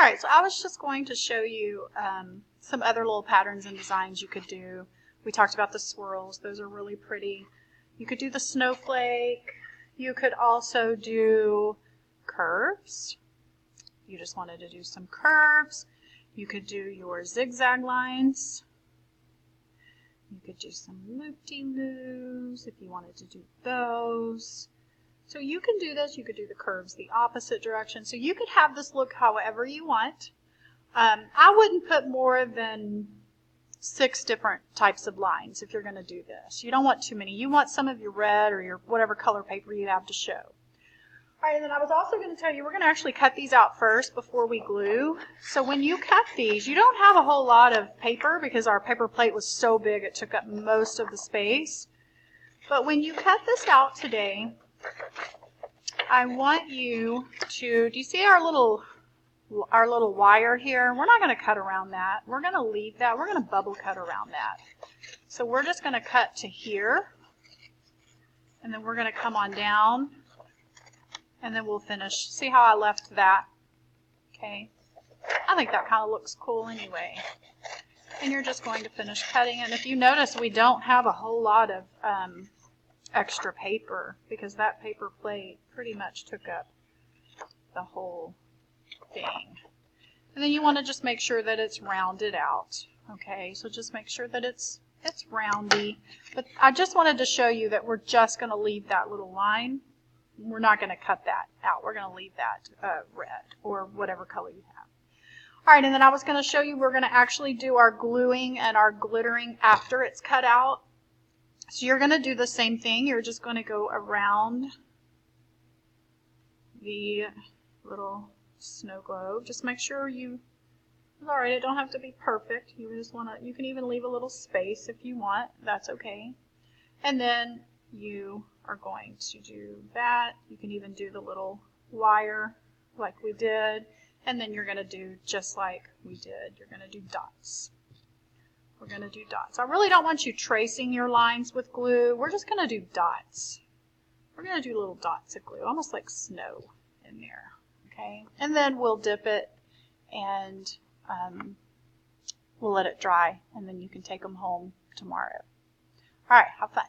Alright, so I was just going to show you some other little patterns and designs you could do. We talked about the swirls. Those are really pretty. You could do the snowflake. You could also do curves. You just wanted to do some curves. You could do your zigzag lines. You could do some loop-de-loops if you wanted to do those. So you can do this. You could do the curves the opposite direction. So you could have this look however you want. I wouldn't put more than 6 different types of lines if you're going to do this. You don't want too many. You want some of your red or your whatever color paper you have to show. All right, and then I was also going to tell you we're going to actually cut these out first before we glue. So when you cut these, you don't have a whole lot of paper because our paper plate was so big it took up most of the space. But when you cut this out today, I want you to, do you see our little wire here? We're not going to cut around that. We're going to leave that. We're going to bubble cut around that. So we're just going to cut to here, and then we're going to come on down, and then we'll finish. See how I left that? Okay. I think that kind of looks cool anyway. And you're just going to finish cutting. And if you notice, we don't have a whole lot of extra paper because that paper plate pretty much took up the whole thing. And then you want to just make sure that it's rounded out. Okay, so just make sure that it's roundy. But I just wanted to show you that we're just going to leave that little line. We're not going to cut that out. We're going to leave that red or whatever color you have. All right, and then I was going to show you we're going to actually do our gluing and our glittering after it's cut out. So you're going to do the same thing. You're just going to go around the little snow globe. Just make sure it's all right. It don't have to be perfect. You just want to. You can even leave a little space if you want. That's okay. And then you are going to do that. You can even do the little wire like we did. And then you're going to do just like we did. You're going to do dots. We're going to do dots. I really don't want you tracing your lines with glue. We're just going to do dots. We're going to do little dots of glue, almost like snow in there. Okay, and then we'll dip it and we'll let it dry, and then you can take them home tomorrow. All right, have fun.